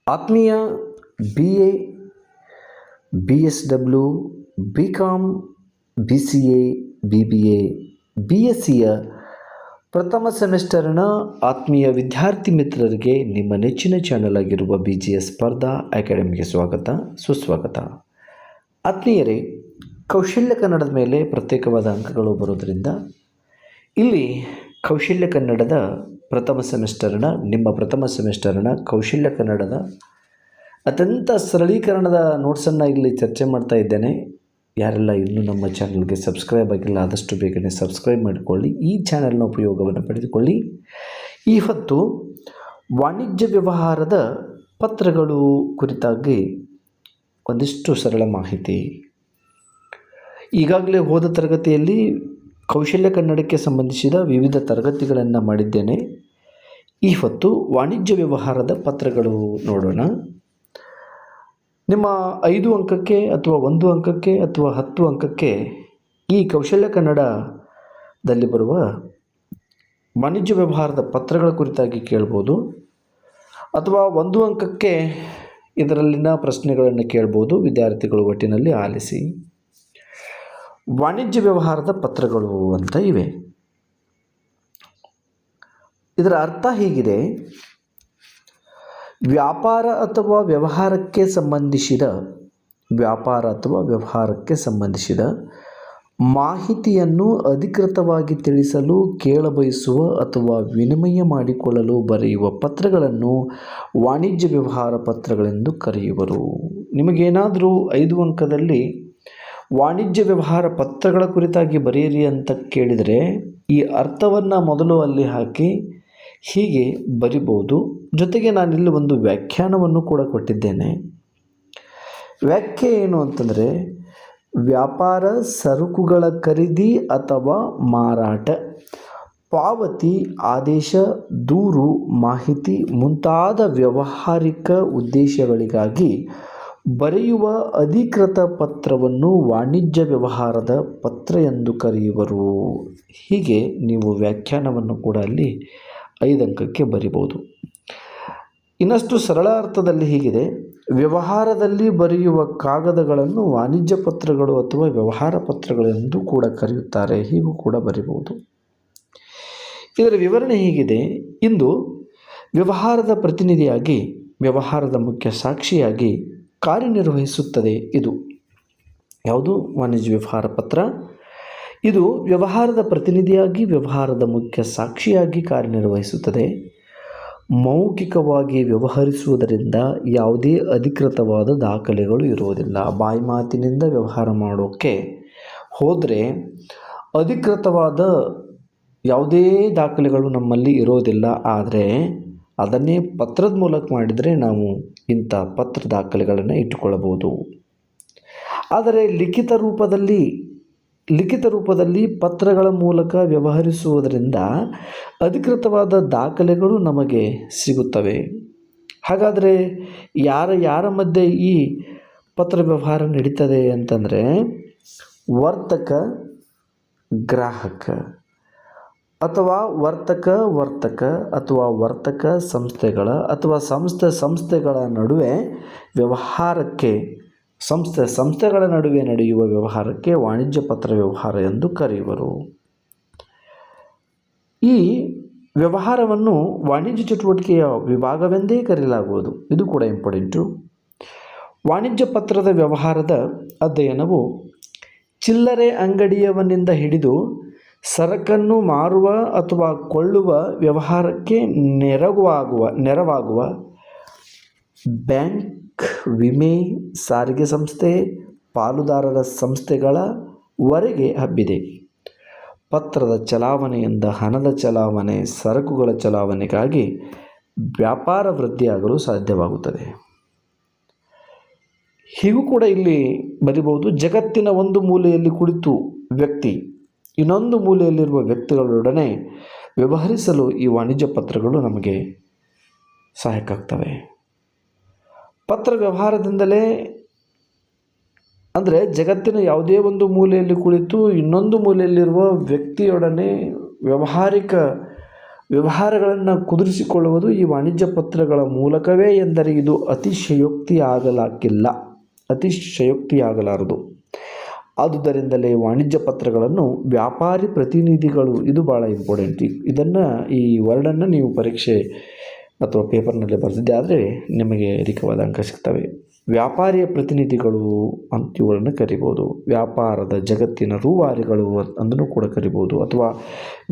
ಆತ್ಮೀಯ BA, BSW, BCom, BCA, BBA, BSCಯ ಪ್ರಥಮ ಸೆಮಿಸ್ಟರ್ನ ಆತ್ಮೀಯ ವಿದ್ಯಾರ್ಥಿ ಮಿತ್ರರಿಗೆ ನಿಮ್ಮ ನೆಚ್ಚಿನ ಚಾನಲ್ ಆಗಿರುವ BGS ಸ್ಪರ್ಧಾ ಅಕಾಡೆಮಿಗೆ ಸುಸ್ವಾಗತ. ಆತ್ಮೀಯರೇ, ಕೌಶಲ್ಯ ಕನ್ನಡದ ಮೇಲೆ ಪ್ರತ್ಯೇಕವಾದ ಅಂಕಗಳು ಬರೋದರಿಂದ ಇಲ್ಲಿ ಕೌಶಲ್ಯ ಕನ್ನಡದ ನಿಮ್ಮ ಪ್ರಥಮ ಸೆಮಿಸ್ಟರ್ನ ಕೌಶಲ್ಯ ಕನ್ನಡದ ಅತ್ಯಂತ ಸರಳೀಕರಣದ ನೋಟ್ಸನ್ನು ಇಲ್ಲಿ ಚರ್ಚೆ ಮಾಡ್ತಾ ಇದ್ದೇನೆ. ಯಾರೆಲ್ಲ ಇನ್ನೂ ನಮ್ಮ ಚಾನಲ್ಗೆ ಸಬ್ಸ್ಕ್ರೈಬ್ ಆಗಿಲ್ಲ ಆದಷ್ಟು ಬೇಗನೆ ಸಬ್ಸ್ಕ್ರೈಬ್ ಮಾಡಿಕೊಳ್ಳಿ, ಈ ಚಾನಲ್ನ ಉಪಯೋಗವನ್ನು ಪಡೆದುಕೊಳ್ಳಿ. ಈ ಹೊತ್ತು ವಾಣಿಜ್ಯ ವ್ಯವಹಾರದ ಪತ್ರಗಳು ಕುರಿತಾಗಿ ಒಂದಿಷ್ಟು ಸರಳ ಮಾಹಿತಿ. ಈಗಾಗಲೇ ಹೋದ ತರಗತಿಯಲ್ಲಿ ಕೌಶಲ್ಯ ಕನ್ನಡಕ್ಕೆ ಸಂಬಂಧಿಸಿದ ವಿವಿಧ ತರಗತಿಗಳನ್ನು ಮಾಡಿದ್ದೇನೆ. ಈ ಹೊತ್ತು ವಾಣಿಜ್ಯ ವ್ಯವಹಾರದ ಪತ್ರಗಳು ನೋಡೋಣ. ನಿಮ್ಮ 5 ಅಂಕಕ್ಕೆ ಅಥವಾ 1 ಅಂಕಕ್ಕೆ ಅಥವಾ 10 ಅಂಕಕ್ಕೆ ಈ ಕೌಶಲ್ಯ ಕನ್ನಡದಲ್ಲಿ ಬರುವ ವಾಣಿಜ್ಯ ವ್ಯವಹಾರದ ಪತ್ರಗಳ ಕುರಿತಾಗಿ ಕೇಳ್ಬೋದು, ಅಥವಾ 1 ಅಂಕಕ್ಕೆ ಇದರಲ್ಲಿನ ಪ್ರಶ್ನೆಗಳನ್ನು ಕೇಳ್ಬೋದು. ವಿದ್ಯಾರ್ಥಿಗಳು ಒಟ್ಟಿನಲ್ಲಿ ಆಲಿಸಿ. ವಾಣಿಜ್ಯ ವ್ಯವಹಾರದ ಪತ್ರಗಳು ಅಂತ ಇವೆ. ಇದರ ಅರ್ಥ ಹೀಗಿದೆ: ವ್ಯಾಪಾರ ಅಥವಾ ವ್ಯವಹಾರಕ್ಕೆ ಸಂಬಂಧಿಸಿದ ಮಾಹಿತಿಯನ್ನು ಅಧಿಕೃತವಾಗಿ ತಿಳಿಸಲು ಕೇಳಬಯಸುವ ಅಥವಾ ವಿನಿಮಯ ಮಾಡಿಕೊಳ್ಳಲು ಬರೆಯುವ ಪತ್ರಗಳನ್ನು ವಾಣಿಜ್ಯ ವ್ಯವಹಾರ ಪತ್ರಗಳೆಂದು ಕರೆಯುವರು. ನಿಮಗೇನಾದರೂ 5 ಅಂಕದಲ್ಲಿ ವಾಣಿಜ್ಯ ವ್ಯವಹಾರ ಪತ್ರಗಳ ಕುರಿತಾಗಿ ಬರೆಯಿರಿ ಅಂತ ಕೇಳಿದರೆ ಈ ಅರ್ಥವನ್ನು ಮೊದಲು ಅಲ್ಲಿ ಹಾಕಿ ಹೀಗೆ ಬರಿಬೋದು. ಜೊತೆಗೆ ನಾನಿಲ್ಲಿ ಒಂದು ವ್ಯಾಖ್ಯಾನವನ್ನು ಕೂಡ ಕೊಟ್ಟಿದ್ದೇನೆ. ವ್ಯಾಖ್ಯೆ ಏನು ಅಂತಂದರೆ, ವ್ಯಾಪಾರ, ಸರಕುಗಳ ಖರೀದಿ ಅಥವಾ ಮಾರಾಟ, ಪಾವತಿ, ಆದೇಶ, ದೂರು, ಮಾಹಿತಿ ಮುಂತಾದ ವ್ಯಾವಹಾರಿಕ ಉದ್ದೇಶಗಳಿಗಾಗಿ ಬರೆಯುವ ಅಧಿಕೃತ ಪತ್ರವನ್ನು ವಾಣಿಜ್ಯ ವ್ಯವಹಾರದ ಪತ್ರ ಎಂದು ಕರೆಯುವರು. ಹೀಗೆ ನೀವು ವ್ಯಾಖ್ಯಾನವನ್ನು ಕೂಡ ಅಲ್ಲಿ 5 ಅಂಕಕ್ಕೆ ಬರಿಬೋದು. ಇನ್ನಷ್ಟು ಸರಳ ಅರ್ಥದಲ್ಲಿ ಹೀಗಿದೆ: ವ್ಯವಹಾರದಲ್ಲಿ ಬರೆಯುವ ಕಾಗದಗಳನ್ನು ವಾಣಿಜ್ಯ ಪತ್ರಗಳು ಅಥವಾ ವ್ಯವಹಾರ ಪತ್ರಗಳೆಂದು ಕೂಡ ಕರೆಯುತ್ತಾರೆ. ಹೀಗೂ ಕೂಡ ಬರಿಬೋದು. ಇದರ ವಿವರಣೆ ಹೀಗಿದೆ: ಇಂದು ವ್ಯವಹಾರದ ಪ್ರತಿನಿಧಿಯಾಗಿ, ವ್ಯವಹಾರದ ಮುಖ್ಯ ಸಾಕ್ಷಿಯಾಗಿ ಕಾರ್ಯನಿರ್ವಹಿಸುತ್ತದೆ. ಇದು ಯಾವುದು? ವಾಣಿಜ್ಯ ವ್ಯವಹಾರ ಪತ್ರ. ಇದು ವ್ಯವಹಾರದ ಪ್ರತಿನಿಧಿಯಾಗಿ, ವ್ಯವಹಾರದ ಮುಖ್ಯ ಸಾಕ್ಷಿಯಾಗಿ ಕಾರ್ಯನಿರ್ವಹಿಸುತ್ತದೆ. ಮೌಖಿಕವಾಗಿ ವ್ಯವಹರಿಸುವುದರಿಂದ ಯಾವುದೇ ಅಧಿಕೃತವಾದ ದಾಖಲೆಗಳು ಇರುವುದಿಲ್ಲ. ಬಾಯಿ ಮಾತಿನಿಂದ ವ್ಯವಹಾರ ಮಾಡೋಕ್ಕೆ ಹೋದರೆ ಅಧಿಕೃತವಾದ ಯಾವುದೇ ದಾಖಲೆಗಳು ನಮ್ಮಲ್ಲಿ ಇರೋದಿಲ್ಲ. ಆದರೆ ಅದನ್ನೇ ಪತ್ರದ ಮೂಲಕ ಮಾಡಿದರೆ ನಾವು ಇಂಥ ಪತ್ರ ದಾಖಲೆಗಳನ್ನು ಇಟ್ಟುಕೊಳ್ಳಬಹುದು. ಆದರೆ ಲಿಖಿತ ರೂಪದಲ್ಲಿ ಪತ್ರಗಳ ಮೂಲಕ ವ್ಯವಹರಿಸುವುದರಿಂದ ಅಧಿಕೃತವಾದ ದಾಖಲೆಗಳು ನಮಗೆ ಸಿಗುತ್ತವೆ. ಹಾಗಾದರೆ ಯಾರ ಮಧ್ಯೆ ಈ ಪತ್ರ ವ್ಯವಹಾರ ನಡೀತದೆ ಅಂತಂದರೆ, ವರ್ತಕ ಗ್ರಾಹಕ ಅಥವಾ ವರ್ತಕ ಅಥವಾ ವರ್ತಕ ಸಂಸ್ಥೆಗಳ ಅಥವಾ ಸಂಸ್ಥೆಗಳ ನಡುವೆ ಸಂಸ್ಥೆಗಳ ನಡುವೆ ನಡೆಯುವ ವ್ಯವಹಾರಕ್ಕೆ ವಾಣಿಜ್ಯ ಪತ್ರ ವ್ಯವಹಾರ ಎಂದು ಕರೆಯುವರು. ಈ ವ್ಯವಹಾರವನ್ನು ವಾಣಿಜ್ಯ ಚಟುವಟಿಕೆಯ ವಿಭಾಗವೆಂದೇ ಕರೆಯಲಾಗುವುದು. ಇದು ಕೂಡ ಇಂಪಾರ್ಟೆಂಟು. ವಾಣಿಜ್ಯ ಪತ್ರದ ವ್ಯವಹಾರದ ಅಧ್ಯಯನವು ಚಿಲ್ಲರೆ ಅಂಗಡಿಯವನಿಂದ ಹಿಡಿದು ಸರಕನ್ನು ಮಾರುವ ಅಥವಾ ಕೊಳ್ಳುವ ವ್ಯವಹಾರಕ್ಕೆ ನೆರವಾಗುವ ಬ್ಯಾಂಕ್, ವಿಮೆ, ಸಾರಿಗೆ ಸಂಸ್ಥೆ, ಪಾಲುದಾರರ ಸಂಸ್ಥೆಗಳವರೆಗೆ ಹಬ್ಬಿದೆ. ಪತ್ರದ ಚಲಾವಣೆಯಿಂದ ಹಣದ ಚಲಾವಣೆ, ಸರಕುಗಳ ಚಲಾವಣೆಗಾಗಿ ವ್ಯಾಪಾರ ವೃದ್ಧಿಯಾಗಲು ಸಾಧ್ಯವಾಗುತ್ತದೆ. ಹೀಗೂ ಕೂಡ ಇಲ್ಲಿ ಬರಿಬಹುದು: ಜಗತ್ತಿನ ಒಂದು ಮೂಲೆಯಲ್ಲಿ ಕುಳಿತು ವ್ಯಕ್ತಿ ಇನ್ನೊಂದು ಮೂಲೆಯಲ್ಲಿರುವ ವ್ಯಕ್ತಿಗಳೊಡನೆ ವ್ಯವಹರಿಸಲು ಈ ವಾಣಿಜ್ಯ ಪತ್ರಗಳು ನಮಗೆ ಸಹಾಯಕ್ಕಾಗ್ತವೆ. ಪತ್ರ ವ್ಯವಹಾರದಿಂದಲೇ ಅಂದರೆ ಜಗತ್ತಿನ ಯಾವುದೇ ಒಂದು ಮೂಲೆಯಲ್ಲಿ ಕುಳಿತು ಇನ್ನೊಂದು ಮೂಲೆಯಲ್ಲಿರುವ ವ್ಯಕ್ತಿಯೊಡನೆ ವ್ಯಾವಹಾರಿಕ ವ್ಯವಹಾರಗಳನ್ನು ಕುದುರಿಸಿಕೊಳ್ಳುವುದು ಈ ವಾಣಿಜ್ಯ ಪತ್ರಗಳ ಮೂಲಕವೇ ಎಂದರೆ ಇದು ಅತಿಶಯೋಕ್ತಿಯಾಗಲಾರದು. ಆದುದರಿಂದಲೇ ವಾಣಿಜ್ಯ ಪತ್ರಗಳನ್ನು ವ್ಯಾಪಾರಿ ಪ್ರತಿನಿಧಿಗಳು, ಇದು ಭಾಳ ಇಂಪಾರ್ಟೆಂಟ್, ಇದನ್ನು ಈ ವರ್ಡನ್ನು ನೀವು ಪರೀಕ್ಷೆ ಅಥವಾ ಪೇಪರ್ನಲ್ಲಿ ಬರೆದಿದ್ದೆ ಆದರೆ ನಿಮಗೆ ಅಧಿಕವಾದ ಅಂಕ ಸಿಗ್ತವೆ. ವ್ಯಾಪಾರಿಯ ಪ್ರತಿನಿಧಿಗಳು ಅಂತ ಇವುಗಳನ್ನು ಕರಿಬೋದು. ವ್ಯಾಪಾರದ ಜಗತ್ತಿನ ರೂವಾರಿಗಳು ಅಂತಲೂ ಕೂಡ ಕರಿಬೋದು, ಅಥವಾ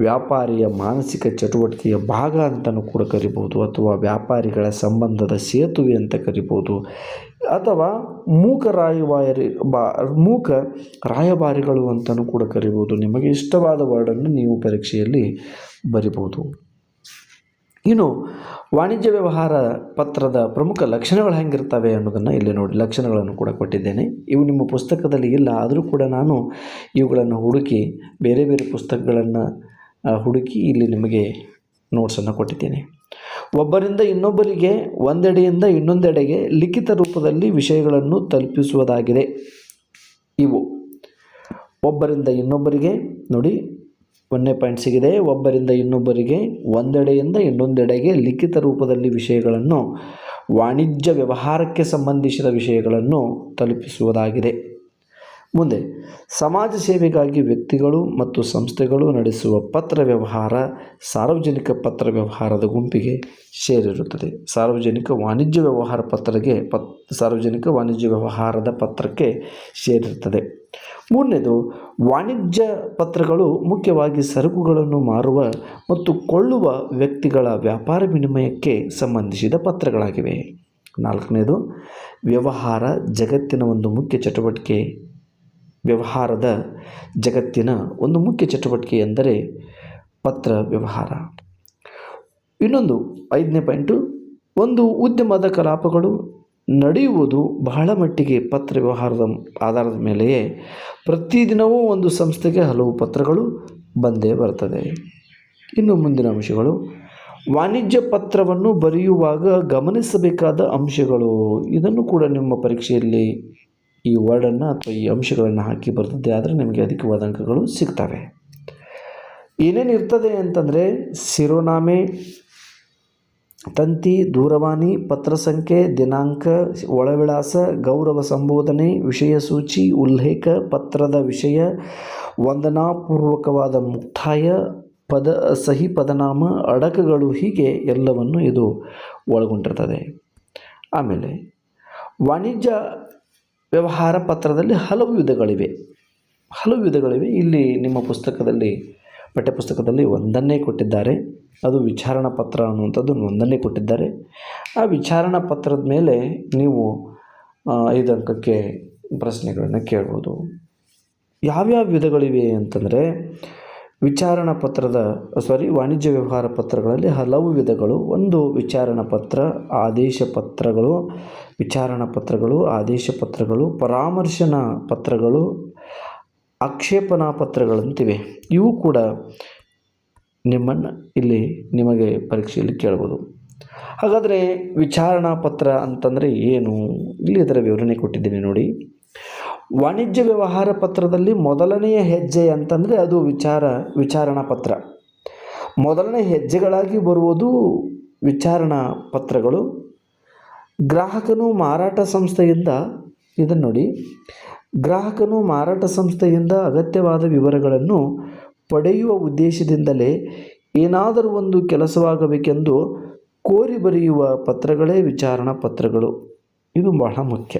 ವ್ಯಾಪಾರಿಯ ಮಾನಸಿಕ ಚಟುವಟಿಕೆಯ ಭಾಗ ಅಂತಲೂ ಕೂಡ ಕರಿಬೋದು, ಅಥವಾ ವ್ಯಾಪಾರಿಗಳ ಸಂಬಂಧದ ಸೇತುವೆ ಅಂತ ಕರಿಬೋದು, ಅಥವಾ ಮೂಕ ರಾಯಭಾರಿಗಳು ಅಂತಲೂ ಕೂಡ ಕರಿಬೋದು. ನಿಮಗೆ ಇಷ್ಟವಾದ ವರ್ಡನ್ನು ನೀವು ಪರೀಕ್ಷೆಯಲ್ಲಿ ಬರಿಬೋದು. ಇನ್ನು ವಾಣಿಜ್ಯ ವ್ಯವಹಾರ ಪತ್ರದ ಪ್ರಮುಖ ಲಕ್ಷಣಗಳು ಹೆಂಗಿರ್ತವೆ ಅನ್ನೋದನ್ನು ಇಲ್ಲಿ ನೋಡಿ, ಲಕ್ಷಣಗಳನ್ನು ಕೂಡ ಕೊಟ್ಟಿದ್ದೇನೆ. ಇವು ನಿಮ್ಮ ಪುಸ್ತಕದಲ್ಲಿ ಇಲ್ಲ, ಆದರೂ ಕೂಡ ನಾನು ಇವುಗಳನ್ನು ಹುಡುಕಿ ಬೇರೆ ಬೇರೆ ಪುಸ್ತಕಗಳನ್ನು ಹುಡುಕಿ ಇಲ್ಲಿ ನಿಮಗೆ ನೋಟ್ಸನ್ನು ಕೊಟ್ಟಿದ್ದೇನೆ. ಒಬ್ಬರಿಂದ ಇನ್ನೊಬ್ಬರಿಗೆ, ಒಂದೆಡೆಯಿಂದ ಇನ್ನೊಂದೆಡೆಗೆ ಲಿಖಿತ ರೂಪದಲ್ಲಿ ವಿಷಯಗಳನ್ನು ತಲುಪಿಸುವುದಾಗಿದೆ. ಇವು ಒಬ್ಬರಿಂದ ಇನ್ನೊಬ್ಬರಿಗೆ ನೋಡಿ, 1ನೇ ಪಾಯಿಂಟ್ ಸಿಗಿದೆ. ಒಬ್ಬರಿಂದ ಇನ್ನೊಬ್ಬರಿಗೆ, ಒಂದೆಡೆಯಿಂದ ಇನ್ನೊಂದೆಡೆಗೆ ಲಿಖಿತ ರೂಪದಲ್ಲಿ ವಿಷಯಗಳನ್ನು, ವಾಣಿಜ್ಯ ವ್ಯವಹಾರಕ್ಕೆ ಸಂಬಂಧಿಸಿದ ವಿಷಯಗಳನ್ನು ತಲುಪಿಸುವುದಾಗಿದೆ. ಮುಂದೆ, ಸಮಾಜ ಸೇವೆಗಾಗಿ ವ್ಯಕ್ತಿಗಳು ಮತ್ತು ಸಂಸ್ಥೆಗಳು ನಡೆಸುವ ಪತ್ರ ವ್ಯವಹಾರ ಸಾರ್ವಜನಿಕ ಪತ್ರ ವ್ಯವಹಾರದ ಗುಂಪಿಗೆ ಸೇರಿರುತ್ತದೆ. ಸಾರ್ವಜನಿಕ ವಾಣಿಜ್ಯ ವ್ಯವಹಾರದ ಪತ್ರಕ್ಕೆ ಸೇರಿರುತ್ತದೆ. ಮೂರನೇದು, ವಾಣಿಜ್ಯ ಪತ್ರಗಳು ಮುಖ್ಯವಾಗಿ ಸರಕುಗಳನ್ನು ಮಾರುವ ಮತ್ತು ಕೊಳ್ಳುವ ವ್ಯಕ್ತಿಗಳ ವ್ಯಾಪಾರ ವಿನಿಮಯಕ್ಕೆ ಸಂಬಂಧಿಸಿದ ಪತ್ರಗಳಾಗಿವೆ. ನಾಲ್ಕನೇದು, ವ್ಯವಹಾರದ ಜಗತ್ತಿನ ಒಂದು ಮುಖ್ಯ ಚಟುವಟಿಕೆ ಎಂದರೆ ಪತ್ರ ವ್ಯವಹಾರ. ಇನ್ನೊಂದು 5ನೇ ಪಾಯಿಂಟು, ಒಂದು ಉದ್ಯಮದ ಕಲಾಪಗಳು ನಡೆಯುವುದು ಬಹಳ ಮಟ್ಟಿಗೆ ಪತ್ರ ವ್ಯವಹಾರದ ಆಧಾರದ ಮೇಲೆಯೇ. ಪ್ರತಿದಿನವೂ ಒಂದು ಸಂಸ್ಥೆಗೆ ಹಲವು ಪತ್ರಗಳು ಬಂದೇ ಬರ್ತದೆ. ಇನ್ನು ಮುಂದಿನ ಅಂಶಗಳು, ವಾಣಿಜ್ಯ ಪತ್ರವನ್ನು ಬರೆಯುವಾಗ ಗಮನಿಸಬೇಕಾದ ಅಂಶಗಳು. ಇದನ್ನು ಕೂಡ ನಿಮ್ಮ ಪರೀಕ್ಷೆಯಲ್ಲಿ ಈ ವರ್ಡನ್ನು ಅಥವಾ ಈ ಅಂಶಗಳನ್ನು ಹಾಕಿ ಬರೆದಿದ್ದೆ ಆದರೆ ನಿಮಗೆ ಅಧಿಕವಾದ ಅಂಕಗಳು ಸಿಗ್ತವೆ. ಏನೇನಿರ್ತದೆ ಅಂತಂದರೆ, ಶಿರೋನಾಮೆ, ತಂತಿ, ದೂರವಾಣಿ, ಪತ್ರ ಸಂಖ್ಯೆ, ದಿನಾಂಕ, ಒಳವಿಳಾಸ, ಗೌರವ ಸಂಬೋಧನೆ, ವಿಷಯ ಸೂಚಿ, ಉಲ್ಲೇಖ, ಪತ್ರದ ವಿಷಯ, ವಂದನಾಪೂರ್ವಕವಾದ ಮುಕ್ತಾಯ, ಸಹಿ ಪದನಾಮ, ಅಡಕಗಳು, ಹೀಗೆ ಎಲ್ಲವನ್ನು ಇದು ಒಳಗೊಂಡಿರ್ತದೆ. ಆಮೇಲೆ ವಾಣಿಜ್ಯ ವ್ಯವಹಾರ ಪತ್ರದಲ್ಲಿ ಹಲವು ವಿಧಗಳಿವೆ. ಇಲ್ಲಿ ನಿಮ್ಮ ಪಠ್ಯಪುಸ್ತಕದಲ್ಲಿ ಒಂದನ್ನೇ ಕೊಟ್ಟಿದ್ದಾರೆ, ಅದು ವಿಚಾರಣಾ ಪತ್ರ ಅನ್ನುವಂಥದ್ದು ಒಂದನ್ನೇ ಕೊಟ್ಟಿದ್ದಾರೆ. ಆ ವಿಚಾರಣಾ ಪತ್ರದ ಮೇಲೆ ನೀವು 5 ಅಂಕಕ್ಕೆ ಪ್ರಶ್ನೆಗಳನ್ನು ಕೇಳ್ಬೋದು. ಯಾವ್ಯಾವ ವಿಧಗಳಿವೆ ಅಂತಂದರೆ, ವಾಣಿಜ್ಯ ವ್ಯವಹಾರ ಪತ್ರಗಳಲ್ಲಿ ಹಲವು ವಿಧಗಳು. ಒಂದು, ವಿಚಾರಣಾ ಪತ್ರ, ಆದೇಶ ಪತ್ರಗಳು, ವಿಚಾರಣಾ ಪತ್ರಗಳು, ಆದೇಶ ಪತ್ರಗಳು, ಪರಾಮರ್ಶನಾ ಪತ್ರಗಳು, ಆಕ್ಷೇಪಣಾ ಪತ್ರಗಳಂತಿವೆ. ಇವು ಕೂಡ ನಿಮಗೆ ಪರೀಕ್ಷೆಯಲ್ಲಿ ಕೇಳ್ಬೋದು. ಹಾಗಾದರೆ ವಿಚಾರಣಾ ಪತ್ರ ಅಂತಂದರೆ ಏನು? ಇಲ್ಲಿ ಅದರ ವಿವರಣೆ ಕೊಟ್ಟಿದ್ದೀನಿ ನೋಡಿ. ವಾಣಿಜ್ಯ ವ್ಯವಹಾರ ಪತ್ರದಲ್ಲಿ ಮೊದಲನೆಯ ಹೆಜ್ಜೆ ಅಂತಂದರೆ ಅದು ವಿಚಾರಣಾ ಪತ್ರ. ಮೊದಲನೇ ಹೆಜ್ಜೆಗಳಾಗಿ ಬರುವುದು ವಿಚಾರಣಾ ಪತ್ರಗಳು. ಗ್ರಾಹಕನು ಮಾರಾಟ ಸಂಸ್ಥೆಯಿಂದ ಅಗತ್ಯವಾದ ವಿವರಗಳನ್ನು ಪಡೆಯುವ ಉದ್ದೇಶದಿಂದಲೇ ಏನಾದರೂ ಒಂದು ಕೆಲಸವಾಗಬೇಕೆಂದು ಕೋರಿ ಬರೆಯುವ ಪತ್ರಗಳೇ ವಿಚಾರಣಾ ಪತ್ರಗಳು. ಇದು ಬಹಳ ಮುಖ್ಯ.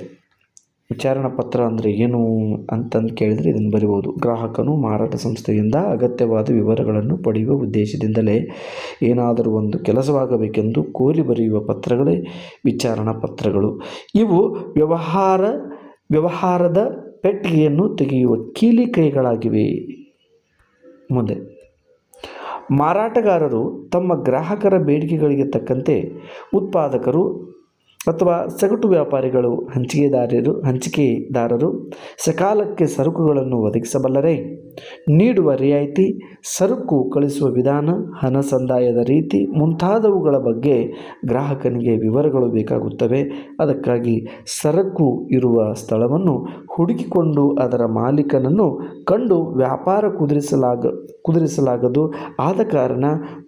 ವಿಚಾರಣಾ ಪತ್ರ ಅಂದರೆ ಏನು ಅಂತಂದು ಕೇಳಿದರೆ ಇದನ್ನು ಬರಿಬೋದು. ಗ್ರಾಹಕನು ಮಾರಾಟ ಸಂಸ್ಥೆಯಿಂದ ಅಗತ್ಯವಾದ ವಿವರಗಳನ್ನು ಪಡೆಯುವ ಉದ್ದೇಶದಿಂದಲೇ ಏನಾದರೂ ಒಂದು ಕೆಲಸವಾಗಬೇಕೆಂದು ಕೋರಿ ಬರೆಯುವ ಪತ್ರಗಳೇ ವಿಚಾರಣಾ ಪತ್ರಗಳು. ಇವು ವ್ಯವಹಾರದ ಪೆಟ್ಟಿಗೆಯನ್ನು ತೆಗೆಯುವ ಕೀಲಿ ಕೈಗಳಾಗಿವೆ. ಮುಂದೆ, ಮಾರಾಟಗಾರರು ತಮ್ಮ ಗ್ರಾಹಕರ ಬೇಡಿಕೆಗಳಿಗೆ ತಕ್ಕಂತೆ ಉತ್ಪಾದಕರು ಅಥವಾ ಸಗಟು ವ್ಯಾಪಾರಿಗಳು, ಹಂಚಿಕೆದಾರರು ಸಕಾಲಕ್ಕೆ ಸರಕುಗಳನ್ನು ಒದಗಿಸಬಲ್ಲರೇ? ನೀಡುವ ರಿಯಾಯಿತಿ, ಸರಕು ಕಳಿಸುವ ವಿಧಾನ, ಹಣ ಸಂದಾಯದ ರೀತಿ ಮುಂತಾದವುಗಳ ಬಗ್ಗೆ ಗ್ರಾಹಕನಿಗೆ ವಿವರಗಳು ಬೇಕಾಗುತ್ತವೆ. ಅದಕ್ಕಾಗಿ ಸರಕು ಇರುವ ಸ್ಥಳವನ್ನು ಹುಡುಕಿಕೊಂಡು ಅದರ ಮಾಲೀಕನನ್ನು ಕಂಡು ವ್ಯಾಪಾರ ಕುದುರಿಸಲಾಗದು. ಆದ ಕಾರಣ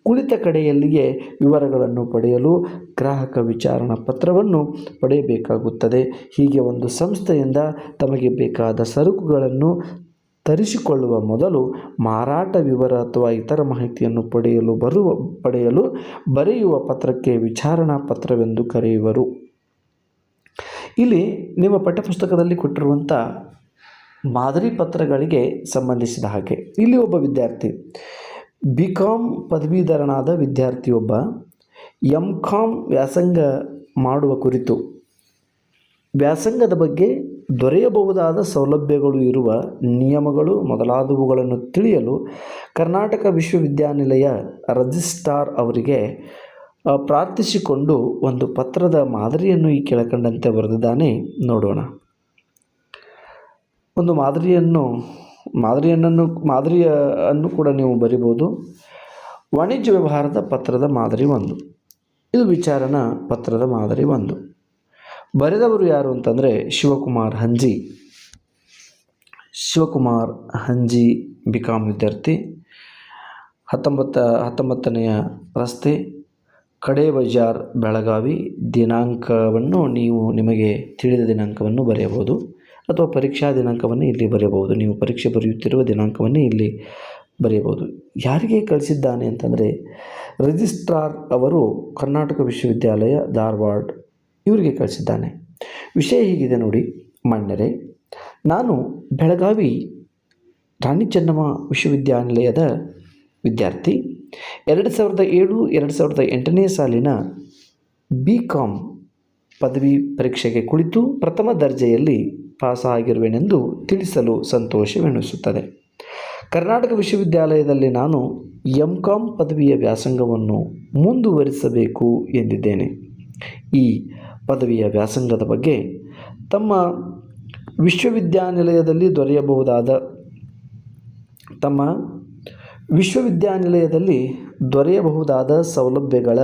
ಕುಳಿತ ಕಡೆಯಲ್ಲಿಯೇ ವಿವರಗಳನ್ನು ಪಡೆಯಲು ಗ್ರಾಹಕ ವಿಚಾರಣಾ ಪತ್ರವನ್ನು ಪಡೆಯಬೇಕಾಗುತ್ತದೆ. ಹೀಗೆ ಒಂದು ಸಂಸ್ಥೆಯಿಂದ ತಮಗೆ ಬೇಕಾದ ಸರಕುಗಳನ್ನು ತರಿಸಿಕೊಳ್ಳುವ ಮೊದಲು ಮಾರಾಟ ವಿವರ ಅಥವಾ ಇತರ ಮಾಹಿತಿಯನ್ನು ಪಡೆಯಲು ಬರೆಯುವ ಪತ್ರಕ್ಕೆ ವಿಚಾರಣಾ ಪತ್ರವೆಂದು ಕರೆಯುವರು. ಇಲ್ಲಿ ನಿಮ್ಮ ಪಠ್ಯಪುಸ್ತಕದಲ್ಲಿ ಕೊಟ್ಟಿರುವಂಥ ಮಾದರಿ ಪತ್ರಗಳಿಗೆ ಸಂಬಂಧಿಸಿದ ಹಾಗೆ ಇಲ್ಲಿ ಒಬ್ಬ ವಿದ್ಯಾರ್ಥಿ BCom ಪದವೀಧರನಾದ ವಿದ್ಯಾರ್ಥಿಯೊಬ್ಬ MCom ವ್ಯಾಸಂಗ ಮಾಡುವ ಕುರಿತು ವ್ಯಾಸಂಗದ ಬಗ್ಗೆ ದೊರೆಯಬಹುದಾದ ಸೌಲಭ್ಯಗಳು ಇರುವ ನಿಯಮಗಳು ಮೊದಲಾದವುಗಳನ್ನು ತಿಳಿಯಲು ಕರ್ನಾಟಕ ವಿಶ್ವವಿದ್ಯಾನಿಲಯ ರಿಜಿಸ್ಟ್ರಾರ್ ಅವರಿಗೆ ಪ್ರಾರ್ಥಿಸಿಕೊಂಡು ಒಂದು ಪತ್ರದ ಮಾದರಿಯನ್ನು ಈ ಕೆಳಕಂಡಂತೆ ಬರೆದಿದ್ದಾನೆ. ನೋಡೋಣ. ಒಂದು ಮಾದರಿಯನ್ನು ಕೂಡ ನೀವು ಬರಿಬೋದು. ವಾಣಿಜ್ಯ ವ್ಯವಹಾರದ ಪತ್ರದ ಮಾದರಿ 1. ಇದು ವಿಚಾರಣಾ ಪತ್ರದ ಮಾದರಿ 1. ಬರೆದವರು ಯಾರು ಅಂತಂದರೆ ಶಿವಕುಮಾರ್ ಹಂಜಿ BCom ವಿದ್ಯಾರ್ಥಿ, 19ನೇ ರಸ್ತೆ, ಕಡೆ ಬಜಾರ್, ಬೆಳಗಾವಿ. ದಿನಾಂಕವನ್ನು ನೀವು ನಿಮಗೆ ತಿಳಿದ ದಿನಾಂಕವನ್ನು ಬರೆಯಬಹುದು ಅಥವಾ ಪರೀಕ್ಷಾ ದಿನಾಂಕವನ್ನು ಇಲ್ಲಿ ಬರೆಯಬಹುದು. ನೀವು ಪರೀಕ್ಷೆ ಬರೆಯುತ್ತಿರುವ ದಿನಾಂಕವನ್ನು ಇಲ್ಲಿ ಬರೆಯಬಹುದು. ಯಾರಿಗೆ ಕಳಿಸಿದ್ದಾನೆ ಅಂತಂದರೆ ರಿಜಿಸ್ಟ್ರಾರ್ ಅವರು ಕರ್ನಾಟಕ ವಿಶ್ವವಿದ್ಯಾಲಯ ಧಾರವಾಡ ಇವರಿಗೆ ಕಳಿಸಿದ್ದಾನೆ. ವಿಷಯ ಹೀಗಿದೆ ನೋಡಿ. ಮಾನ್ಯರೇ, ನಾನು ಬೆಳಗಾವಿ ರಾಣಿ ಚೆನ್ನಮ್ಮ ವಿಶ್ವವಿದ್ಯಾನಿಲಯದ ವಿದ್ಯಾರ್ಥಿ. 2007-2008ನೇ ಸಾಲಿನ BCom ಪದವಿ ಪರೀಕ್ಷೆಗೆ ಕುಳಿತು ಪ್ರಥಮ ದರ್ಜೆಯಲ್ಲಿ ಪಾಸಾಗಿರುವೆನೆಂದು ತಿಳಿಸಲು ಸಂತೋಷವೆನಿಸುತ್ತದೆ. ಕರ್ನಾಟಕ ವಿಶ್ವವಿದ್ಯಾಲಯದಲ್ಲಿ ನಾನು MCom ಪದವಿಯ ವ್ಯಾಸಂಗವನ್ನು ಮುಂದುವರಿಸಬೇಕು ಎಂದಿದ್ದೇನೆ. ಈ ಪದವಿಯ ವ್ಯಾಸಂಗದ ಬಗ್ಗೆ ತಮ್ಮ ವಿಶ್ವವಿದ್ಯಾನಿಲಯದಲ್ಲಿ ದೊರೆಯಬಹುದಾದ ಸೌಲಭ್ಯಗಳ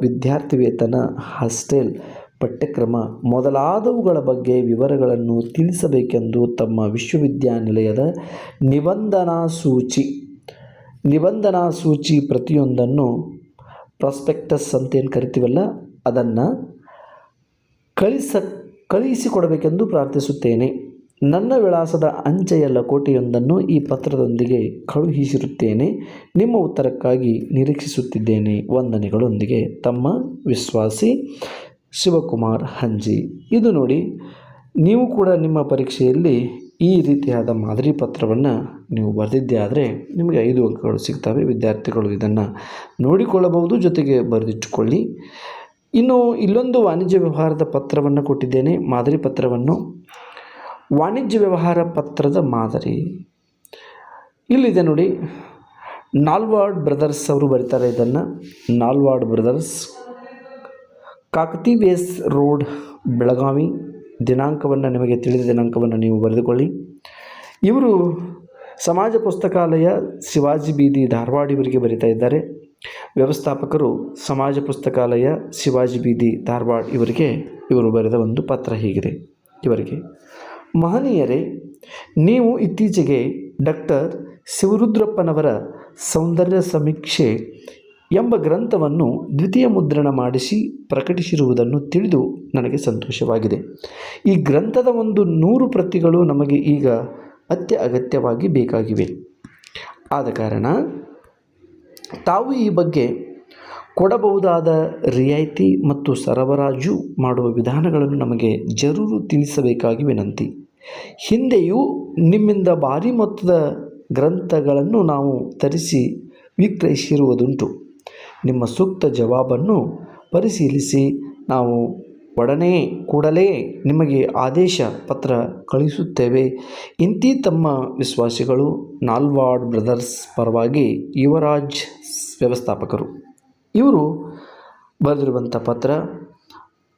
ವಿದ್ಯಾರ್ಥಿ ವೇತನ, ಹಾಸ್ಟೆಲ್, ಪಠ್ಯಕ್ರಮ ಮೊದಲಾದವುಗಳ ಬಗ್ಗೆ ವಿವರಗಳನ್ನು ತಿಳಿಸಬೇಕೆಂದು ತಮ್ಮ ವಿಶ್ವವಿದ್ಯಾನಿಲಯದ ನಿಬಂಧನಾ ಸೂಚಿ ಪ್ರತಿಯೊಂದನ್ನು ಪ್ರಾಸ್ಪೆಕ್ಟಸ್ ಅಂತೇನು ಕರಿತೀವಲ್ಲ ಅದನ್ನು ಕಳಿಸಿಕೊಡಬೇಕೆಂದು ಪ್ರಾರ್ಥಿಸುತ್ತೇನೆ. ನನ್ನ ವಿಳಾಸದ ಅಂಚೆಯ ಲಕೋಟೆಯೊಂದನ್ನು ಈ ಪತ್ರದೊಂದಿಗೆ ಕಳುಹಿಸಿರುತ್ತೇನೆ. ನಿಮ್ಮ ಉತ್ತರಕ್ಕಾಗಿ ನಿರೀಕ್ಷಿಸುತ್ತಿದ್ದೇನೆ. ವಂದನೆಗಳೊಂದಿಗೆ ತಮ್ಮ ವಿಶ್ವಾಸಿ ಶಿವಕುಮಾರ್ ಹಂಜಿ. ಇದು ನೋಡಿ, ನೀವು ಕೂಡ ನಿಮ್ಮ ಪರೀಕ್ಷೆಯಲ್ಲಿ ಈ ರೀತಿಯಾದ ಮಾದರಿ ಪತ್ರವನ್ನು ನೀವು ಬರೆದಿದ್ದೇ ಆದರೆ ನಿಮಗೆ 5 ಅಂಕಗಳು ಸಿಗ್ತವೆ. ವಿದ್ಯಾರ್ಥಿಗಳು ಇದನ್ನು ನೋಡಿಕೊಳ್ಳಬಹುದು, ಜೊತೆಗೆ ಬರೆದಿಟ್ಟುಕೊಳ್ಳಿ. ಇನ್ನು ಇಲ್ಲೊಂದು ವಾಣಿಜ್ಯ ವ್ಯವಹಾರದ ಪತ್ರವನ್ನು ಕೊಟ್ಟಿದ್ದೇನೆ, ಮಾದರಿ ಪತ್ರವನ್ನು. ವಾಣಿಜ್ಯ ವ್ಯವಹಾರ ಪತ್ರದ ಮಾದರಿ ಇಲ್ಲಿದೆ ನೋಡಿ. ನಾಲ್ವಾಡ್ ಬ್ರದರ್ಸ್ ಅವರು ಬರೀತಾರೆ ಇದನ್ನು. Nalwad brothers, ಕಾಕತಿವೇಸ್ road, Belagavi. ದಿನಾಂಕವನ್ನು ನಿಮಗೆ ತಿಳಿದ ದಿನಾಂಕವನ್ನು ನೀವು ಬರೆದುಕೊಳ್ಳಿ. ಇವರು ಸಮಾಜ ಪುಸ್ತಕಾಲಯ, ಶಿವಾಜಿ ಬೀದಿ, ಧಾರವಾಡ ಇವರಿಗೆ ಬರೀತಾ ಇದ್ದಾರೆ. ವ್ಯವಸ್ಥಾಪಕರು ಸಮಾಜ ಪುಸ್ತಕಾಲಯ, ಶಿವಾಜಿ ಬೀದಿ, ಧಾರವಾಡ ಇವರು ಬರೆದ ಒಂದು ಪತ್ರ ಹೀಗಿದೆ. ಇವರಿಗೆ: ಮಹನೀಯರೇ, ನೀವು ಇತ್ತೀಚೆಗೆ ಡಾಕ್ಟರ್ ಶಿವರುದ್ರಪ್ಪನವರ ಸೌಂದರ್ಯ ಸಮೀಕ್ಷೆ ಎಂಬ ಗ್ರಂಥವನ್ನು ದ್ವಿತೀಯ ಮುದ್ರಣ ಮಾಡಿಸಿ ಪ್ರಕಟಿಸಿರುವುದನ್ನು ತಿಳಿದು ನನಗೆ ಸಂತೋಷವಾಗಿದೆ. ಈ ಗ್ರಂಥದ 100 ಪ್ರತಿಗಳು ನಮಗೆ ಈಗ ಅತ್ಯಗತ್ಯವಾಗಿ ಬೇಕಾಗಿವೆ. ಆದ ಕಾರಣ ತಾವು ಈ ಬಗ್ಗೆ ಕೊಡಬಹುದಾದ ರಿಯಾಯಿತಿ ಮತ್ತು ಸರಬರಾಜು ಮಾಡುವ ವಿಧಾನಗಳನ್ನು ನಮಗೆ ಜರೂರು ತಿಳಿಸಬೇಕಾಗಿ ವಿನಂತಿ. ಹಿಂದೆಯೂ ನಿಮ್ಮಿಂದ ಭಾರಿ ಮೊತ್ತದ ಗ್ರಂಥಗಳನ್ನು ನಾವು ತರಿಸಿ ವಿಕ್ರಯಿಸಿರುವುದುಂಟು. ನಿಮ್ಮ ಸೂಕ್ತ ಜವಾಬನ್ನು ಪರಿಶೀಲಿಸಿ ನಾವು ಕೂಡಲೇ ನಿಮಗೆ ಆದೇಶ ಪತ್ರ ಕಳುಹಿಸುತ್ತೇವೆ. ಇಂತಿ ತಮ್ಮ ವಿಶ್ವಾಸಿಗಳು, ನಾಲ್ವಾಡ್ ಬ್ರದರ್ಸ್. ಪರವಾಗಿ ಯುವರಾಜ್, ವ್ಯವಸ್ಥಾಪಕರು. ಇವರು ಬರೆದಿರುವಂಥ ಪತ್ರ.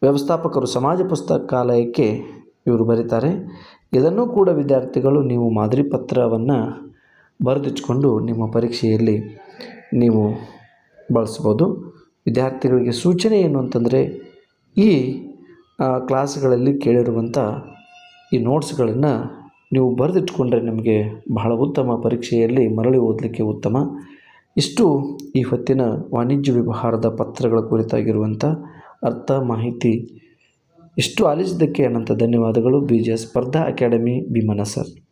ವ್ಯವಸ್ಥಾಪಕರು ಸಮಾಜ ಪುಸ್ತಕಾಲಯಕ್ಕೆ ಇವರು ಬರೀತಾರೆ. ಇದನ್ನು ಕೂಡ ವಿದ್ಯಾರ್ಥಿಗಳು ನೀವು ಮಾದರಿ ಪತ್ರವನ್ನು ಬರೆದಿಟ್ಕೊಂಡು ನಿಮ್ಮ ಪರೀಕ್ಷೆಯಲ್ಲಿ ನೀವು ಬಳಸ್ಬೋದು. ವಿದ್ಯಾರ್ಥಿಗಳಿಗೆ ಸೂಚನೆ ಏನು ಅಂತಂದರೆ, ಈ ಕ್ಲಾಸ್ಗಳಲ್ಲಿ ಕೇಳಿರುವಂಥ ಈ ನೋಟ್ಸ್ಗಳನ್ನು ನೀವು ಬರೆದಿಟ್ಕೊಂಡ್ರೆ ನಿಮಗೆ ಬಹಳ ಉತ್ತಮ, ಪರೀಕ್ಷೆಯಲ್ಲಿ ಮರಳಿ ಓದಲಿಕ್ಕೆ ಉತ್ತಮ. ಇಷ್ಟು ಈ ಹೊತ್ತಿನ ವಾಣಿಜ್ಯ ವ್ಯವಹಾರದ ಪತ್ರಗಳ ಕುರಿತಾಗಿರುವಂಥ ಅರ್ಥ ಮಾಹಿತಿ. ಇಷ್ಟು ಆಲಿಸಿದ್ದಕ್ಕೆ ಅನಂತ ಧನ್ಯವಾದಗಳು. BJ ಸ್ಪರ್ಧಾ ಅಕಾಡೆಮಿ, ಭೀಮನ ಸರ್.